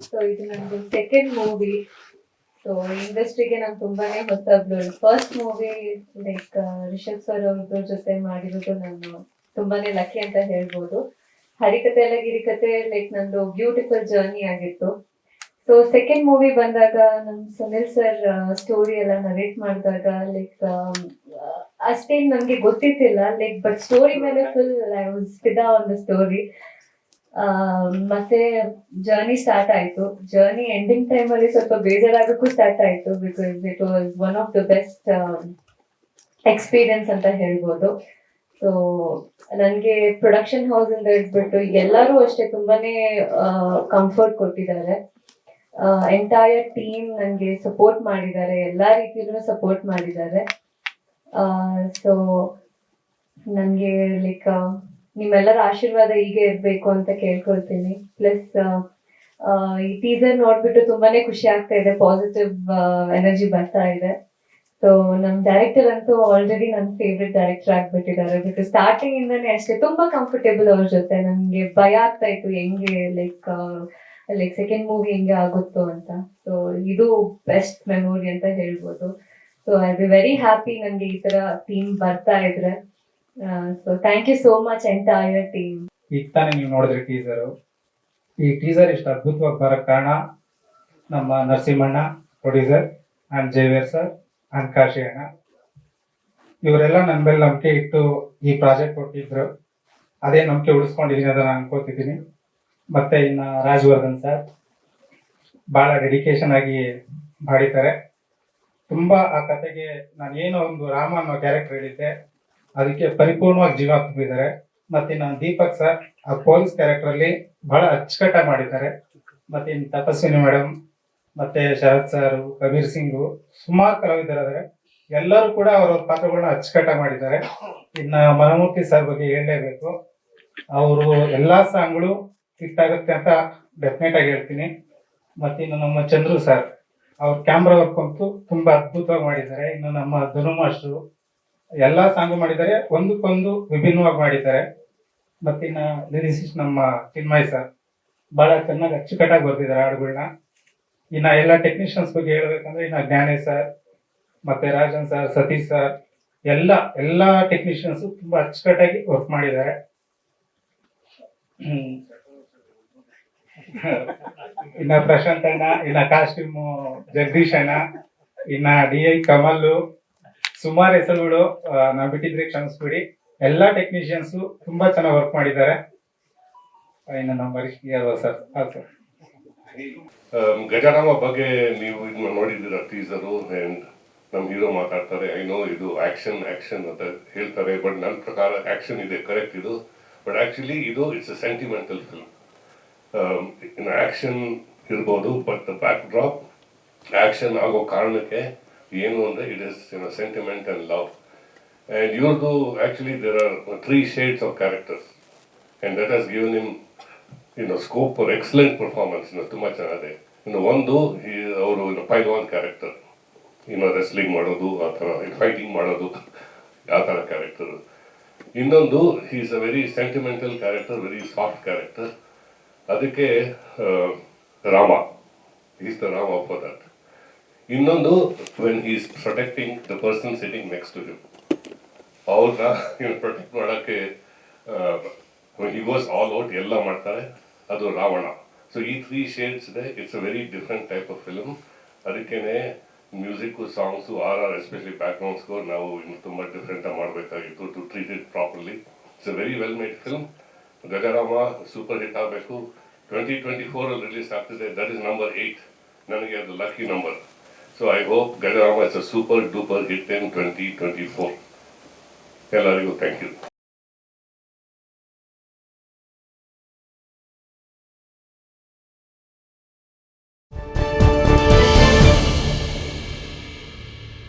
So ಇದು ನಂದು second movie. So ಇಂಡಸ್ಟ್ರಿಗೆ ನಾನು ತುಂಬಾನೇ ಹೊಸಬ್ಳು. First movie like Rishab sir ಅವ್ರ ಜೊತೆ ಮಾಡಿರೋದು ನಾನು ತುಂಬಾನೇ ಲಕ್ಕಿ ಅಂತ ಹೇಳ್ಬೋದು. ಹರಿಕತೆ ಎಲ್ಲ ಗಿರಿಕತೆ ಲೈಕ್ ನಂದು ಬ್ಯೂಟಿಫುಲ್ ಜರ್ನಿ ಆಗಿತ್ತು. ಸೊ ಸೆಕೆಂಡ್ ಮೂವಿ ಬಂದಾಗ ನಮ್ ಸುನಿಲ್ ಸರ್ ಸ್ಟೋರಿ ಎಲ್ಲ ನರೇಟ್ ಮಾಡಿದಾಗ ಲೈಕ್ ಅಷ್ಟೇನ್ ನಮ್ಗೆ ಗೊತ್ತಿತ್ತಿಲ್ಲ ಲೈಕ್ ಬಟ್ ಸ್ಟೋರಿ ಮೇಲೆ ಫುಲ್ ಐ ವಾಸ್ ಫಿದಾ ಆನ್ ದ ಸ್ಟೋರಿ. ಮತ್ತೆ ಜರ್ನಿ ಸ್ಟಾರ್ಟ್ ಆಯ್ತು. ಜರ್ನಿ ಎಂಡಿಂಗ್ ಟೈಮ್ ಅಲ್ಲಿ ಸ್ವಲ್ಪ ಬೇಜಾರಾಗಕ್ಕೂ ಸ್ಟಾರ್ಟ್ ಆಯ್ತು because it was one of the best experience ಅಂತ ಹೇಳ್ಬೋದು. ಸೊ ನನಗೆ ಪ್ರೊಡಕ್ಷನ್ ಹೌಸ್ ಇಂದ ಇಟ್ಬಿಟ್ಟು ಎಲ್ಲರೂ ಅಷ್ಟೇ ತುಂಬಾನೇ ಕಂಫರ್ಟ್ ಕೊಟ್ಟಿದ್ದಾರೆ. ಎಂಟೈರ್ ಟೀಮ್ ನನಗೆ ಸಪೋರ್ಟ್ ಮಾಡಿದ್ದಾರೆ, ಎಲ್ಲಾ ರೀತಿಯಲ್ಲೂ ಸಪೋರ್ಟ್ ಮಾಡಿದ್ದಾರೆ. ಸೊ ನನಗೆ ಲೈಕ್ ನಿಮ್ಮೆಲ್ಲರ ಆಶೀರ್ವಾದ ಹೀಗೆ ಇರಬೇಕು ಅಂತ ಕೇಳ್ಕೊಳ್ತೀನಿ. ಪ್ಲಸ್ ಈ ಟೀಸರ್ ನೋಡ್ಬಿಟ್ಟು ತುಂಬಾನೇ ಖುಷಿ ಆಗ್ತಾ ಇದೆ, ಪಾಸಿಟಿವ್ ಎನರ್ಜಿ ಬರ್ತಾ ಇದೆ. ಸೊ ನಮ್ ಡೈರೆಕ್ಟರ್ ಅಂತೂ ಆಲ್ರೆಡಿ ನನ್ನ ಫೇವ್ರೆಟ್ ಡೈರೆಕ್ಟರ್ ಆಗ್ಬಿಟ್ಟಿದ್ದಾರೆ. ಬಿಕಾಸ್ ಸ್ಟಾರ್ಟಿಂಗ್ ಇಂದಾನೆ ಅಷ್ಟೇ ತುಂಬಾ ಕಂಫರ್ಟೇಬಲ್ ಅವ್ರ ಜೊತೆ. ನನ್ಗೆ ಭಯ ಆಗ್ತಾ ಇತ್ತು ಹೆಂಗೆ ಲೈಕ್ ಸೆಕೆಂಡ್ ಮೂವಿ ಹೆಂಗೆ ಆಗುತ್ತೋ ಅಂತ. ಸೊ ಇದು ಬೆಸ್ಟ್ ಮೆಮೊರಿ ಅಂತ ಹೇಳ್ಬೋದು. So I be very happy ನನ್ಗೆ ಈ ತರ ಟೀಮ್ ಬರ್ತಾ ಇದ್ರೆ. So thank you so much entire team. ಈಗ ತಾನೇ ನೀವು ನೋಡಿದ್ರಿ ಟೀಸರು. ಈ ಟೀಸರ್ ಇಷ್ಟು ಅದ್ಭುತವಾಗಿ ಬರೋಕ್ಕೆ ಕಾರಣ ನಮ್ಮ ನರಸಿಂಹಣ್ಣ producer and Xavier sir and Kashi ಅಣ್ಣ. ಇವರೆಲ್ಲ ನನ್ನ ಮೇಲೆ ನಂಬಿಕೆ ಇಟ್ಟು ಈ ಪ್ರಾಜೆಕ್ಟ್ ಕೊಟ್ಟಿದ್ರು. ಅದೇ ನಂಬಿಕೆ ಉಳಿಸ್ಕೊಂಡಿದ್ದೀನಿ ಅದನ್ನು ಅನ್ಕೋತಿದ್ದೀನಿ. ಮತ್ತೆ ಇನ್ನು ರಾಜವರ್ಧನ್ ಸರ್ ಭಾಳ ಡೆಡಿಕೇಶನ್ ಆಗಿ ಮಾಡಿದ್ದಾರೆ. ತುಂಬ ಆ ಕತೆಗೆ ನಾನೇನೋ ಒಂದು ರಾಮ ಅನ್ನೋ ಕ್ಯಾರೆಕ್ಟರ್ ಹೇಳಿದ್ದೆ, ಅದಕ್ಕೆ ಪರಿಪೂರ್ಣವಾಗಿ ಜೀವ ತುಂಬಿದ್ದಾರೆ. ಮತ್ತೆ ನಾನು ದೀಪಕ್ ಸರ್ ಆ ಪೊಲೀಸ್ ಕ್ಯಾರೆಕ್ಟರ್ ಅಲ್ಲಿ ಬಹಳ ಅಚ್ಚುಕಟ್ಟಾಗಿ ಮಾಡಿದ್ದಾರೆ. ಮತ್ತೆ ಇನ್ನು ತಪಸ್ವಿನಿ ಮೇಡಮ್, ಮತ್ತೆ ಶರತ್ ಸರ್, ಕಬೀರ್ ಸಿಂಗ್, ಸುಮಾರು ಕಲಾವಿದರಿದ್ದಾರೆ. ಎಲ್ಲರೂ ಕೂಡ ಅವರ ಪಾತ್ರಗಳನ್ನ ಅಚ್ಚುಕಟ್ಟಾಗಿ ಮಾಡಿದ್ದಾರೆ. ಇನ್ನು ಮನಮೂರ್ತಿ ಸರ್ ಬಗ್ಗೆ ಹೇಳಲೇಬೇಕು. ಅವರು ಎಲ್ಲಾ ಸಾಂಗ್ಗಳು ಹಿಟ್ ಆಗುತ್ತೆ ಅಂತ ಡೆಫಿನೆಟ್ ಆಗಿ ಹೇಳ್ತೀನಿ. ಮತ್ತೆ ಇನ್ನು ನಮ್ಮ ಚಂದ್ರು ಸರ್ ಅವ್ರ ಕ್ಯಾಮ್ರಾ ವರ್ಕ್ ಅಂತೂ ತುಂಬಾ ಅದ್ಭುತವಾಗಿ ಮಾಡಿದ್ದಾರೆ. ಇನ್ನು ನಮ್ಮ ಧನು ಮಾಸ್ಟ್ರು ಎಲ್ಲಾ ಸಾಂಗು ಮಾಡಿದ್ದಾರೆ, ಒಂದಕ್ಕೊಂದು ವಿಭಿನ್ನವಾಗಿ ಮಾಡಿದ್ದಾರೆ. ಮತ್ತಿನ್ನ ಲಿರಿಸಿಸ್ಟ್ ನಮ್ಮ ಚಿನ್ಮಯ್ ಸರ್ ಬಹಳ ಚೆನ್ನಾಗಿ ಅಚ್ಚುಕಟ್ಟಾಗಿ ಬರ್ತಿದ್ದಾರೆ ಹಾಡುಗಳನ್ನ. ಇನ್ನ ಎಲ್ಲ ಟೆಕ್ನಿಷಿಯನ್ಸ್ ಬಗ್ಗೆ ಹೇಳ್ಬೇಕಂದ್ರೆ ಇನ್ನ ಜ್ಞಾನೇಶ್ ಸರ್, ಮತ್ತೆ ರಾಜನ್ ಸರ್, ಸತೀಶ್ ಸರ್, ಎಲ್ಲಾ ಟೆಕ್ನಿಷಿಯನ್ಸ್ ತುಂಬಾ ಅಚ್ಚುಕಟ್ಟಾಗಿ ವರ್ಕ್ ಮಾಡಿದ್ದಾರೆ. ಇನ್ನ ಪ್ರಶಾಂತ್ ಅಣ್ಣ, ಇನ್ನ ಕಾಸ್ಟ್ಯೂಮು ಜಗದೀಶ್ ಅಣ್ಣ, ಇನ್ನ DI ಕಮಲ್, ಸುಮಾರು ಹೆಸರುಗಳು ನಾವು ಬಿಟ್ಟಿದ್ರೆ ಕ್ಷಮಿಸ್ಬಿಡಿ. ಎಲ್ಲಾ ಟೆಕ್ನಿಷಿಯನ್ಸ್ ತುಂಬಾ ಚೆನ್ನಾಗಿ ವರ್ಕ್ ಮಾಡಿದ್ದಾರೆ. ಇನ್ನು ನಮ್ಮ ಸರ್ ಸರ್ ಗಜರಾಮ ಬಗ್ಗೆ ನೀವು ಇದನ್ನ ನೋಡಿದ್ದೀರಾ ಟೀಸರು. ಅಂಡ್ ನಮ್ಮ ಹೀರೋ ಮಾತಾಡ್ತಾರೆ, ಐ ನೋ ಇದು ಆಕ್ಷನ್ ಅಂತ ಹೇಳ್ತಾರೆ, ಬಟ್ ನನ್ನ ಪ್ರಕಾರ ಆಕ್ಷನ್ ಇದೆ, ಕರೆಕ್ಟ್ ಇದು. ಬಟ್ ಆಕ್ಚುಲಿ ಇದು ಇಟ್ಸ್ ಅ ಸೆಂಟಿಮೆಂಟಲ್ ಫಿಲ್ಮ್. ಇನ್ನು ಆಕ್ಷನ್ ಇರ್ಬೋದು, ಬಟ್ ಬ್ಯಾಕ್ ಡ್ರಾಪ್ ಆಕ್ಷನ್ ಆಗೋ ಕಾರಣಕ್ಕೆ ಏನು ಅಂದರೆ it is sentiment and love. And Urdu, actually there are 3 shades of characters, and that has given him, scope for excellent performance. ತುಂಬಾ ಚೆನ್ನಾಗಿದೆ. ಒಂದು ಅವರು ಪೈಲ್ವಾನ್ ಕ್ಯಾರೆಕ್ಟರ್, ರೆಸ್ಲಿಂಗ್ ಮಾಡೋದು, ಆ ಥರ ಫೈಟಿಂಗ್ ಮಾಡೋದು, ಆ ಥರ ಕ್ಯಾರೆಕ್ಟರ್. ಇನ್ನೊಂದು he is a very sentimental character, very soft character. ಅದಕ್ಕೆ Rama is the Rama for that. ಇನ್ನೊಂದು when he is protecting the person sitting next to him, ಅವ್ರನ್ನ ಪ್ರೊಟೆಕ್ಟ್ ಮಾಡೋಕ್ಕೆ ಹಿ ಗೋಸ್ ಆಲ್ ಔಟ್, ಎಲ್ಲ ಮಾಡ್ತಾರೆ, ಅದು ರಾವಣ. ಸೊ ಈ 3 ಶೇಡ್ಸ್ ಇದೆ. It's a very different type of film. ಅದಕ್ಕೇನೆ music, songs, especially background score ನಾವು ಇನ್ನು ತುಂಬ ಡಿಫ್ರೆಂಟಾಗಿ ಮಾಡಬೇಕಾಗಿತ್ತು to treat it properly. It's a very well made film. Gajarama super hit ಆಗಬೇಕು. 2024 ರಿಲೀಸ್ ಆಗ್ತಿದೆ. That is number 8. ನನಗೆ ಅದು lucky number. So I hope Gajarama is a super duper hit in 2024. ಎಲ್ಲರಿಗೂ ಥ್ಯಾಂಕ್ ಯು.